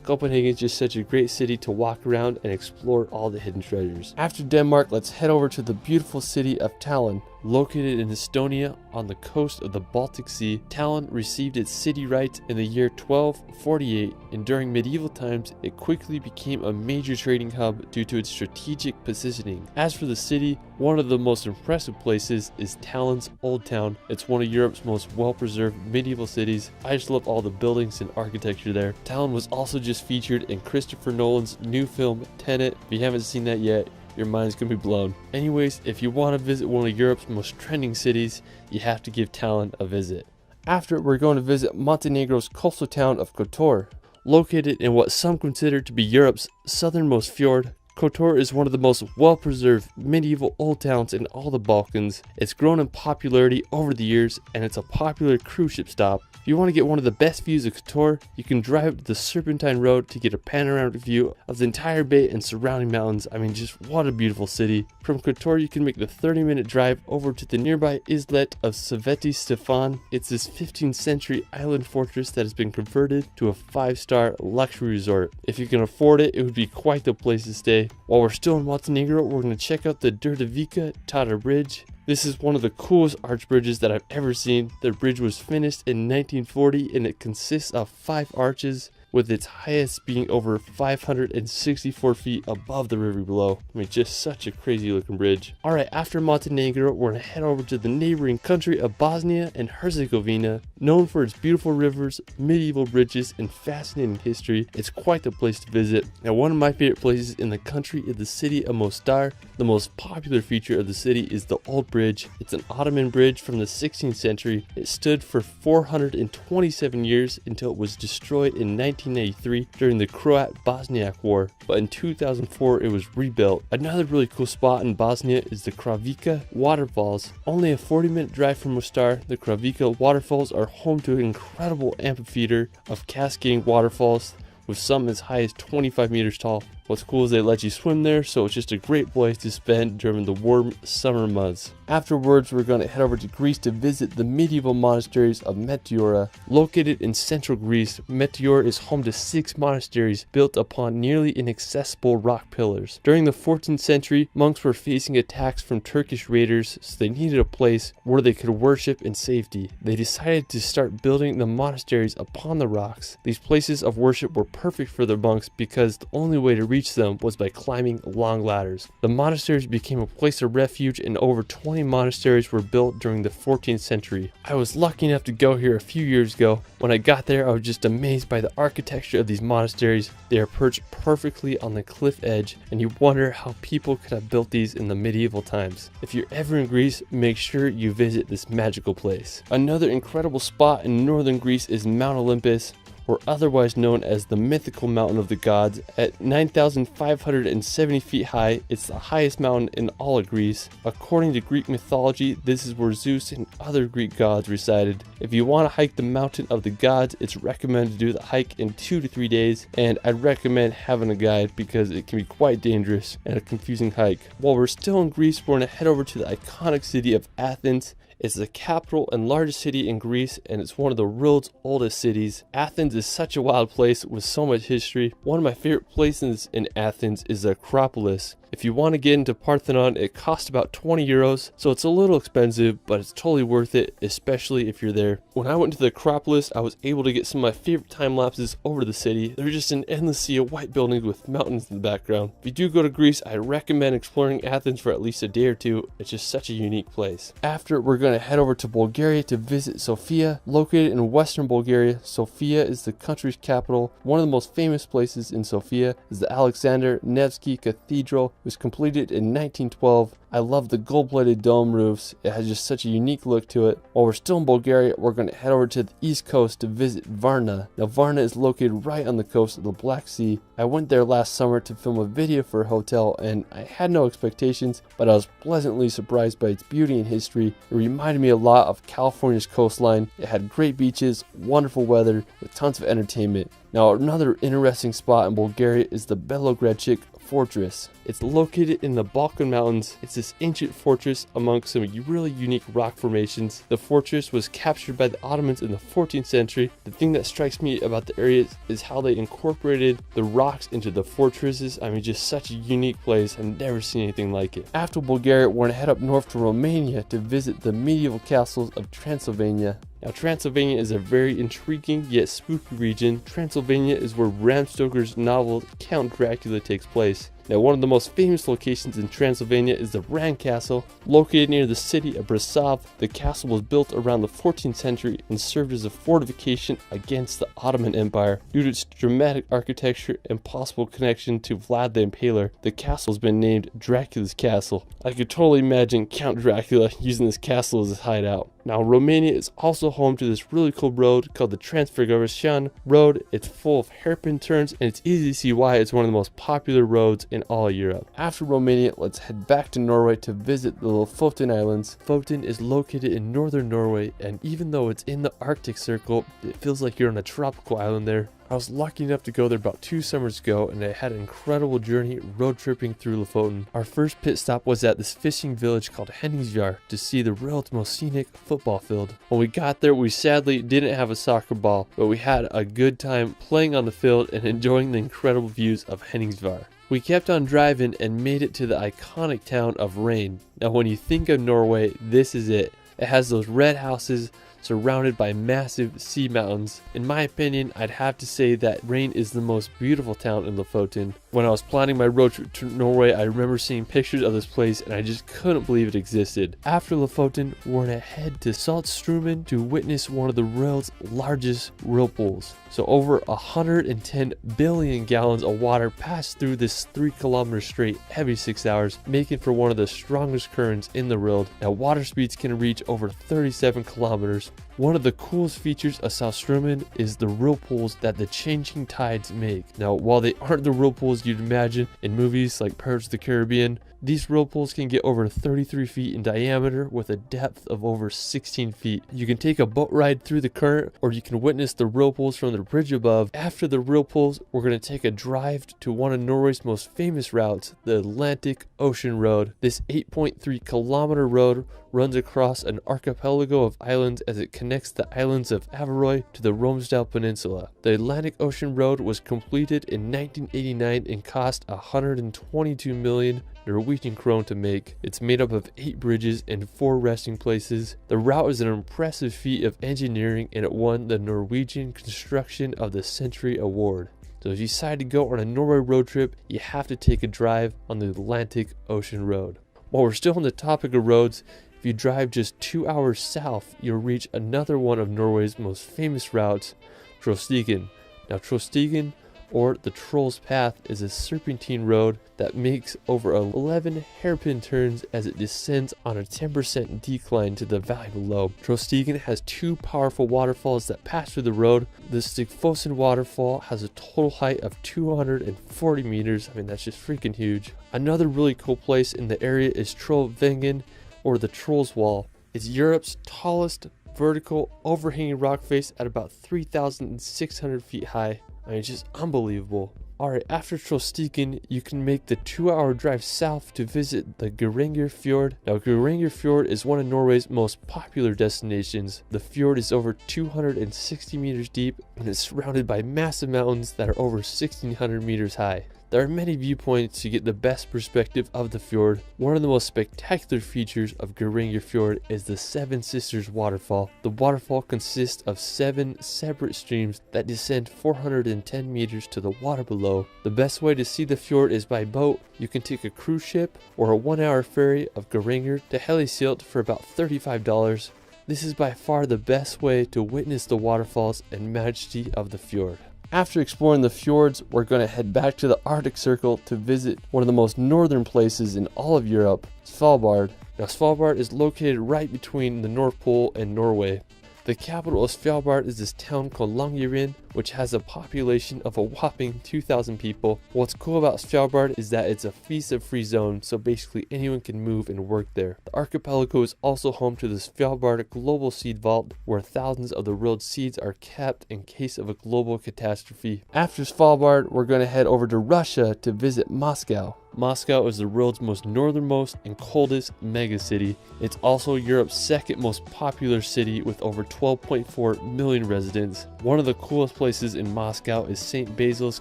Copenhagen is just such a great city to walk around and explore all the hidden treasures. After Denmark, let's head over to the beautiful city of Tallinn. Located in Estonia on the coast of the Baltic Sea, Tallinn received its city rights in the year 1248, and during medieval times it quickly became a major trading hub due to its strategic positioning. As for the city, one of the most impressive places is Tallinn's Old Town. It's one of Europe's most well-preserved medieval cities. I just love all the buildings and architecture there. Tallinn was also just featured in Christopher Nolan's new film Tenet. If you haven't seen that yet, your mind's gonna be blown. Anyways, if you want to visit one of Europe's most trending cities, you have to give Tallinn a visit. After, we're going to visit Montenegro's coastal town of Kotor. Located in what some consider to be Europe's southernmost fjord, Kotor is one of the most well-preserved medieval old towns in all the Balkans. It's grown in popularity over the years and it's a popular cruise ship stop. If you want to get one of the best views of Kotor, you can drive to the Serpentine Road to get a panoramic view of the entire bay and surrounding mountains. I mean, just what a beautiful city. From Kotor, you can make the 30-minute drive over to the nearby islet of Sveti Stefan. It's this 15th century island fortress that has been converted to a 5-star luxury resort. If you can afford it, it would be quite the place to stay. While we're still in Montenegro, we're going to check out the Drvenica Tara Bridge. This is one of the coolest arch bridges that I've ever seen. The bridge was finished in 1940 and it consists of 5 arches, with its highest being over 564 feet above the river below. I mean, just such a crazy looking bridge. Alright, after Montenegro, we're going to head over to the neighboring country of Bosnia and Herzegovina. Known for its beautiful rivers, medieval bridges, and fascinating history, it's quite the place to visit. Now, one of my favorite places in the country is the city of Mostar. The most popular feature of the city is the Old Bridge. It's an Ottoman bridge from the 16th century. It stood for 427 years until it was destroyed in 1983 during the Croat-Bosniak War, but in 2004 it was rebuilt. Another really cool spot in Bosnia is the Kravica Waterfalls. Only a 40-minute drive from Mostar, the Kravica Waterfalls are home to an incredible amphitheater of cascading waterfalls, with some as high as 25 meters tall. What's cool is they let you swim there, so it's just a great place to spend during the warm summer months. Afterwards, we're going to head over to Greece to visit the medieval monasteries of Meteora. Located in central Greece, Meteora is home to 6 monasteries built upon nearly inaccessible rock pillars. During the 14th century, monks were facing attacks from Turkish raiders, so they needed a place where they could worship in safety. They decided to start building the monasteries upon the rocks. These places of worship were perfect for the monks because the only way to reach them was by climbing long ladders. The monasteries became a place of refuge and over 20 monasteries were built during the 14th century. I was lucky enough to go here a few years ago. When I got there, I was just amazed by the architecture of these monasteries. They are perched perfectly on the cliff edge, and you wonder how people could have built these in the medieval times. If you're ever in Greece, make sure you visit this magical place. Another incredible spot in northern Greece is Mount Olympus, or otherwise known as the mythical mountain of the gods. At 9,570 feet high, it's the highest mountain in all of Greece. According to Greek mythology, this is where Zeus and other Greek gods resided. If you want to hike the mountain of the gods, it's recommended to do the hike in 2 to 3 days, and I'd recommend having a guide because it can be quite dangerous and a confusing hike. While we're still in Greece, we're going to head over to the iconic city of Athens. It's the capital and largest city in Greece, and it's one of the world's oldest cities. Athens is such a wild place with so much history. One of my favorite places in Athens is the Acropolis. If you want to get into Parthenon, it costs about 20 euros, so it's a little expensive, but it's totally worth it, especially if you're there. When I went to the Acropolis, I was able to get some of my favorite time lapses over the city. They're just an endless sea of white buildings with mountains in the background. If you do go to Greece, I recommend exploring Athens for at least a day or two. It's just such a unique place. After, we're going to head over to Bulgaria to visit Sofia. Located in western Bulgaria, Sofia is the country's capital. One of the most famous places in Sofia is the Alexander Nevsky Cathedral. It was completed in 1912. I love the gold-plated dome roofs. It has just such a unique look to it. While we're still in Bulgaria, we're going to head over to the east coast to visit Varna. Now, Varna is located right on the coast of the Black Sea. I went there last summer to film a video for a hotel, and I had no expectations, but I was pleasantly surprised by its beauty and history. It reminded me a lot of California's coastline. It had great beaches, wonderful weather, with tons of entertainment. Now, another interesting spot in Bulgaria is the Belogradchik Fortress. It's located in the Balkan Mountains. It's this ancient fortress among some really unique rock formations. The fortress was captured by the Ottomans in the 14th century. The thing that strikes me about the area is how they incorporated the rocks into the fortresses. I mean, just such a unique place. I've never seen anything like it. After Bulgaria, we're going to head up north to Romania to visit the medieval castles of Transylvania. Now, Transylvania is a very intriguing yet spooky region. Transylvania is where Bram Stoker's novel Count Dracula takes place. Now, one of the most famous locations in Transylvania is the Bran Castle. Located near the city of Brasov, the castle was built around the 14th century and served as a fortification against the Ottoman Empire. Due to its dramatic architecture and possible connection to Vlad the Impaler, the castle has been named Dracula's Castle. I could totally imagine Count Dracula using this castle as his hideout. Now, Romania is also home to this really cool road called the Transfiguration Road. It's full of hairpin turns, and it's easy to see why it's one of the most popular roads in all of Europe. After Romania, let's head back to Norway to visit the Lofoten Islands. Lofoten is located in northern Norway, and even though it's in the Arctic Circle, it feels like you're on a tropical island there. I was lucky enough to go there about 2 summers ago, and I had an incredible journey road tripping through Lofoten. Our first pit stop was at this fishing village called Henningsvær to see the world's most scenic football field. When we got there, we sadly didn't have a soccer ball, but we had a good time playing on the field and enjoying the incredible views of Henningsvær. We kept on driving and made it to the iconic town of Rain. Now, when you think of Norway, this is it. It has those red houses surrounded by massive sea mountains. In my opinion, I'd have to say that Rain is the most beautiful town in Lofoten. When I was planning my road trip to Norway, I remember seeing pictures of this place and I just couldn't believe it existed. After Lofoten, we're gonna head to Saltstraumen to witness one of the world's largest whirlpools. So over 110 billion gallons of water pass through this 3-kilometer strait every 6 hours, making for one of the strongest currents in the world. Now, water speeds can reach over 37 kilometers. One of the coolest features of Saltstraumen is the whirlpools that the changing tides make. Now, while they aren't the whirlpools you'd imagine in movies like Pirates of the Caribbean, these whirlpools can get over 33 feet in diameter with a depth of over 16 feet. You can take a boat ride through the current, or you can witness the whirlpools from the bridge above. After the whirlpools, we're going to take a drive to one of Norway's most famous routes, the Atlantic Ocean Road. This 8.3 kilometer road runs across an archipelago of islands as it connects the islands of Averøy to the Romsdal Peninsula. The Atlantic Ocean Road was completed in 1989 and cost 122 million Norwegian krone to make. It's made up of 8 bridges and 4 resting places. The route is an impressive feat of engineering, and it won the Norwegian Construction of the Century Award. So if you decide to go on a Norway road trip, you have to take a drive on the Atlantic Ocean Road. While we're still on the topic of roads, if you drive just 2 hours south, you'll reach another one of Norway's most famous routes, Trollstigen. Now, Trollstigen, or the Troll's Path, is a serpentine road that makes over 11 hairpin turns as it descends on a 10% decline to the valley below. Trollstigen has 2 powerful waterfalls that pass through the road. The Stigfossen waterfall has a total height of 240 meters. I mean, that's just freaking huge. Another really cool place in the area is Trollveggen, or the Troll's Wall. It's Europe's tallest vertical overhanging rock face at about 3,600 feet high. I mean, it's just unbelievable. Alright, after Trollstigen, you can make the 2-hour drive south to visit the Geiranger Fjord. Now, Geiranger Fjord is one of Norway's most popular destinations. The fjord is over 260 meters deep and is surrounded by massive mountains that are over 1,600 meters high. There are many viewpoints to get the best perspective of the fjord. One of the most spectacular features of Geiranger Fjord is the Seven Sisters waterfall. The waterfall consists of 7 separate streams that descend 410 meters to the water below. The best way to see the fjord is by boat. You can take a cruise ship or a 1-hour ferry of Geiranger to Helisilt for about $35. This is by far the best way to witness the waterfalls and majesty of the fjord. After exploring the fjords, we're going to head back to the Arctic Circle to visit one of the most northern places in all of Europe, Svalbard. Now Svalbard is located right between the North Pole and Norway. The capital of Svalbard is this town called Longyearbyen, which has a population of a whopping 2,000 people. What's cool about Svalbard is that it's a visa-free zone, so basically anyone can move and work there. The archipelago is also home to the Svalbard Global Seed Vault, where thousands of the world's seeds are kept in case of a global catastrophe. After Svalbard, we're going to head over to Russia to visit Moscow. Moscow is the world's most northernmost and coldest megacity. It's also Europe's second most popular city with over 12.4 million residents. One of the coolest places in Moscow is St. Basil's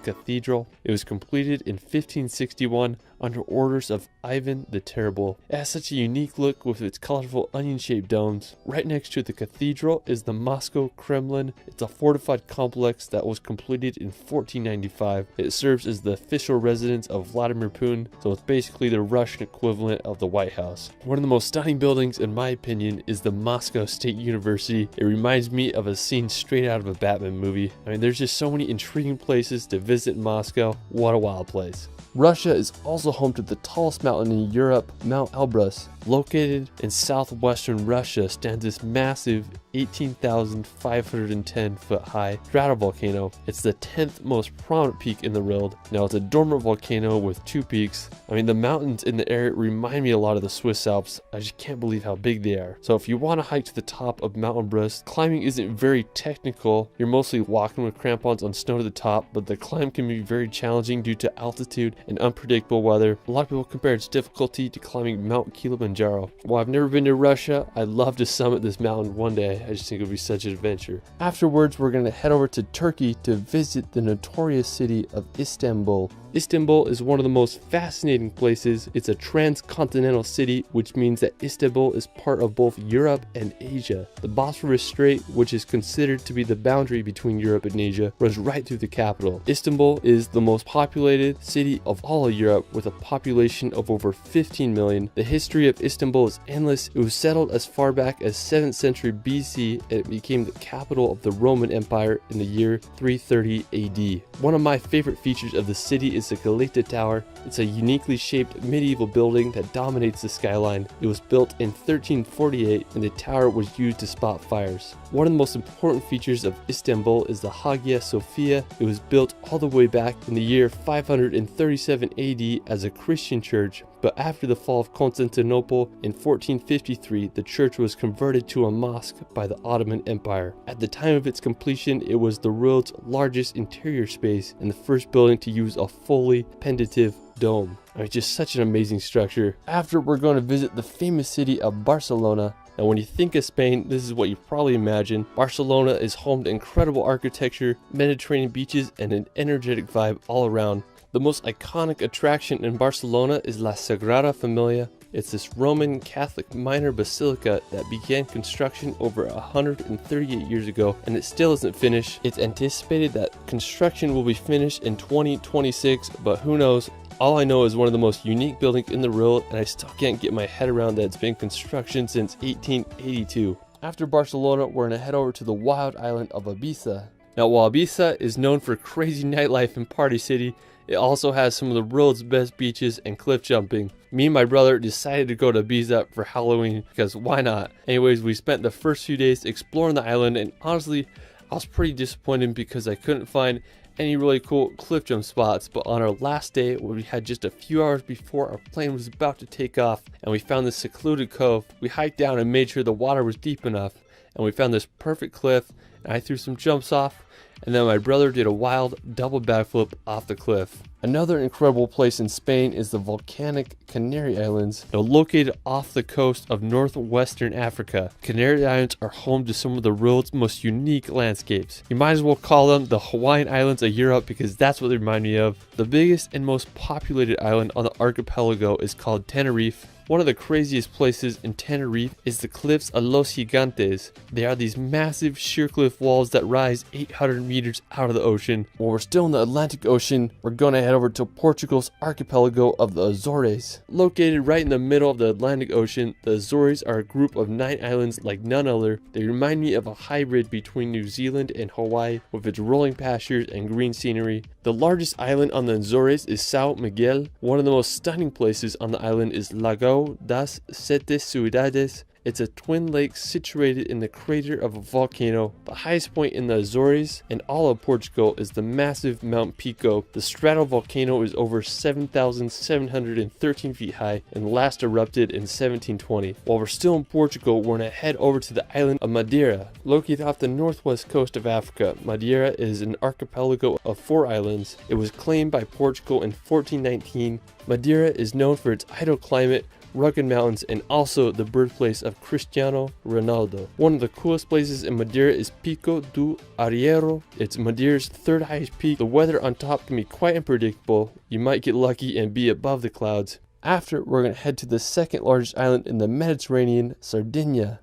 Cathedral. It was completed in 1561 under orders of Ivan the Terrible. It has such a unique look with its colorful onion-shaped domes. Right next to the cathedral is the Moscow Kremlin. It's a fortified complex that was completed in 1495. It serves as the official residence of Vladimir Putin, so it's basically the Russian equivalent of the White House. One of the most stunning buildings, in my opinion, is the Moscow State University. It reminds me of a scene straight out of a Batman movie. I mean, there's just so many intriguing places to visit in Moscow. What a wild place. Russia is also home to the tallest mountain in Europe, Mount Elbrus. Located in southwestern Russia stands this massive 18,510 foot high stratovolcano. It's the 10th most prominent peak in the world. Now it's a dormant volcano with 2 peaks. I mean, the mountains in the area remind me a lot of the Swiss Alps. I just can't believe how big they are. So if you want to hike to the top of Mount Elbrus, climbing isn't very technical. You're mostly walking with crampons on snow to the top, but the climb can be very challenging due to altitude and unpredictable weather. A lot of people compare its difficulty to climbing Mount Kilimanjaro. While I've never been to Russia, I'd love to summit this mountain one day. I just think it would be such an adventure. Afterwards, we're going to head over to Turkey to visit the notorious city of Istanbul. Istanbul is one of the most fascinating places. It's a transcontinental city, which means that Istanbul is part of both Europe and Asia. The Bosphorus Strait, which is considered to be the boundary between Europe and Asia, runs right through the capital. Istanbul is the most populated city of all of Europe, with a population of over 15 million. The history of Istanbul is endless. It was settled as far back as 7th century BC, and it became the capital of the Roman Empire in the year 330 AD. One of my favorite features of the city is the Galata Tower. It's a uniquely shaped medieval building that dominates the skyline. It was built in 1348, and the tower was used to spot fires. One of the most important features of Istanbul is the Hagia Sophia. It was built all the way back in the year 537 AD as a Christian church, but after the fall of Constantinople in 1453, the church was converted to a mosque by the Ottoman Empire. At the time of its completion, it was the world's largest interior space and the first building to use a fully pendative dome. It's just such an amazing structure. After, we're going to visit the famous city of Barcelona. Now, when you think of Spain, this is what you probably imagine. Barcelona is home to incredible architecture, Mediterranean beaches, and an energetic vibe all around. The most iconic attraction in Barcelona is La Sagrada Familia. It's this Roman Catholic minor basilica that began construction over 138 years ago, and it still isn't finished. It's anticipated that construction will be finished in 2026, but who knows? All I know is one of the most unique buildings in the world, and I still can't get my head around that it's been in construction since 1882. After Barcelona, we're going to head over to the wild island of Ibiza. Now, while Ibiza is known for crazy nightlife and party city, it also has some of the world's best beaches and cliff jumping. Me and my brother decided to go to Ibiza for Halloween because why not? Anyways, we spent the first few days exploring the island, and honestly, I was pretty disappointed because I couldn't find any really cool cliff jump spots. But on our last day, when we had just a few hours before our plane was about to take off, and we found this secluded cove, we hiked down and made sure the water was deep enough, and we found this perfect cliff. and I threw some jumps off, and then my brother did a wild double backflip off the cliff. Another incredible place in Spain is the volcanic Canary Islands, now located off the coast of northwestern Africa. Canary Islands are home to some of the world's most unique landscapes. You might as well call them the Hawaiian Islands of Europe because that's what they remind me of. The biggest and most populated island on the archipelago is called Tenerife. One of the craziest places in Tenerife is the cliffs of Los Gigantes. They are these massive sheer cliff walls that rise 800 meters out of the ocean. While we're still in the Atlantic Ocean, we're going to head over to Portugal's archipelago of the Azores. Located right in the middle of the Atlantic Ocean, the Azores are a group of 9 islands like none other. They remind me of a hybrid between New Zealand and Hawaii with its rolling pastures and green scenery. The largest island on the Azores is São Miguel. One of the most stunning places on the island is Lago das Sete Ciudades. It's a twin lake situated in the crater of a volcano. The highest point in the Azores and all of Portugal is the massive Mount Pico. The stratovolcano is over 7,713 feet high and last erupted in 1720. While we're still in Portugal, we're going to head over to the island of Madeira. Located off the northwest coast of Africa, Madeira is an archipelago of 4 islands. It was claimed by Portugal in 1419. Madeira is known for its idle climate, rugged mountains, and also the birthplace of Cristiano Ronaldo. One of the coolest places in Madeira is Pico do Arriero. It's Madeira's 3rd highest peak. The weather on top can be quite unpredictable. You might get lucky and be above the clouds. After, we're going to head to the 2nd largest island in the Mediterranean, Sardinia.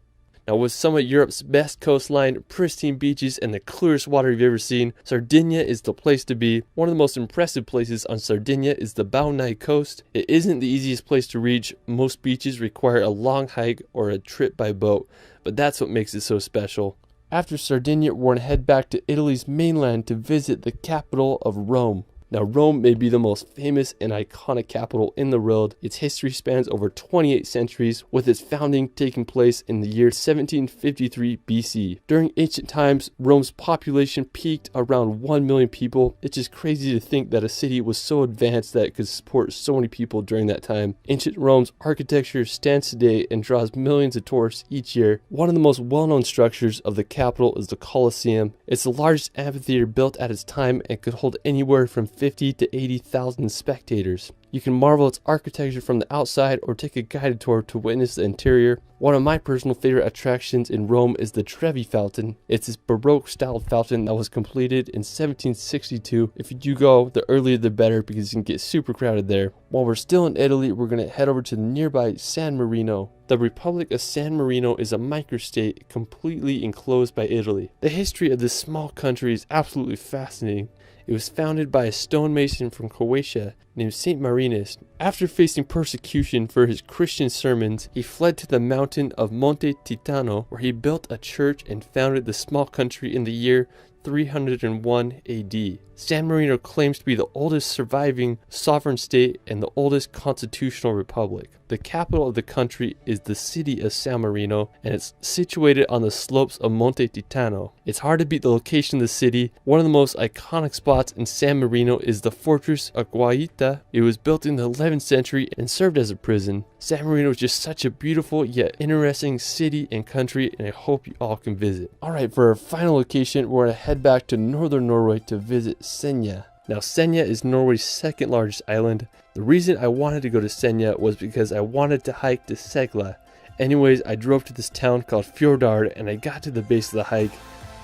Now, with some of Europe's best coastline, pristine beaches, and the clearest water you've ever seen, Sardinia is the place to be. One of the most impressive places on Sardinia is the Baunai coast. It isn't the easiest place to reach. Most beaches require a long hike or a trip by boat, but that's what makes it so special. After Sardinia, we're going to head back to Italy's mainland to visit the capital of Rome. Now, Rome may be the most famous and iconic capital in the world. Its history spans over 28 centuries, with its founding taking place in the year 1753 BC. During ancient times, Rome's population peaked around 1 million people. It's just crazy to think that a city was so advanced that it could support so many people during that time. Ancient Rome's architecture stands today and draws millions of tourists each year. One of the most well-known structures of the capital is the Colosseum. It's the largest amphitheater built at its time and could hold anywhere from 50 to 80,000 spectators. You can marvel at its architecture from the outside or take a guided tour to witness the interior. One of my personal favorite attractions in Rome is the Trevi Fountain. It's this Baroque styled fountain that was completed in 1762. If you do go, the earlier the better because you can get super crowded there. While we're still in Italy, we're going to head over to the nearby San Marino. The Republic of San Marino is a microstate completely enclosed by Italy. The history of this small country is absolutely fascinating. It was founded by a stonemason from Croatia named Saint Marinus. After facing persecution for his Christian sermons, he fled to the mountain of Monte Titano, where he built a church and founded the small country in the year 301 AD. San Marino claims to be the oldest surviving sovereign state and the oldest constitutional republic. The capital of the country is the city of San Marino, and it's situated on the slopes of Monte Titano. It's hard to beat the location of the city. One of the most iconic spots in San Marino is the fortress of Guaita. It was built in the 11th century and served as a prison. San Marino is just such a beautiful yet interesting city and country, and I hope you all can visit. Alright, for our final location, we're going to head back to northern Norway to visit Senja. Now, Senja is Norway's 2nd largest island. The reason I wanted to go to Senja was because I wanted to hike to Segla. Anyways, I drove to this town called Fjordard and I got to the base of the hike.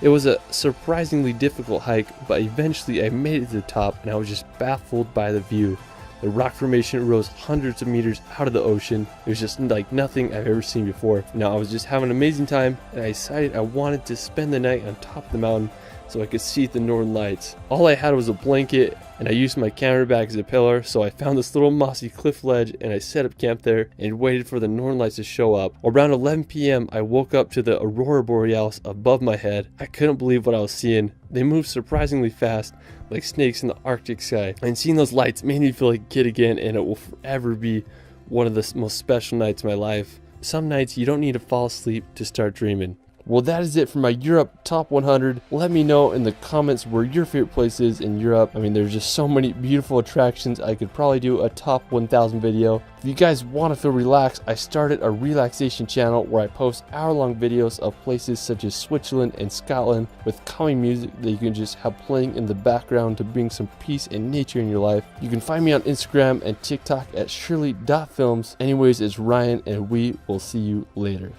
It was a surprisingly difficult hike, but eventually I made it to the top and I was just baffled by the view. The rock formation rose hundreds of meters out of the ocean. It was just like nothing I've ever seen before. Now, I was just having an amazing time and I decided I wanted to spend the night on top of the mountain so I could see the northern lights. All I had was a blanket and I used my camera bag as a pillar, so I found this little mossy cliff ledge and I set up camp there and waited for the northern lights to show up. Around 11 p.m. I woke up to the Aurora Borealis above my head. I couldn't believe what I was seeing. They moved surprisingly fast, like snakes in the Arctic sky. And seeing those lights made me feel like a kid again, and it will forever be one of the most special nights of my life. Some nights you don't need to fall asleep to start dreaming. Well, that is it for my Europe top 100. Let me know in the comments where your favorite place is in Europe. I mean, there's just so many beautiful attractions. I could probably do a top 1000 video. If you guys want to feel relaxed, I started a relaxation channel where I post hour-long videos of places such as Switzerland and Scotland with calming music that you can just have playing in the background to bring some peace and nature in your life. You can find me on Instagram and TikTok at shirley.films. Anyways, it's Ryan, and we will see you later.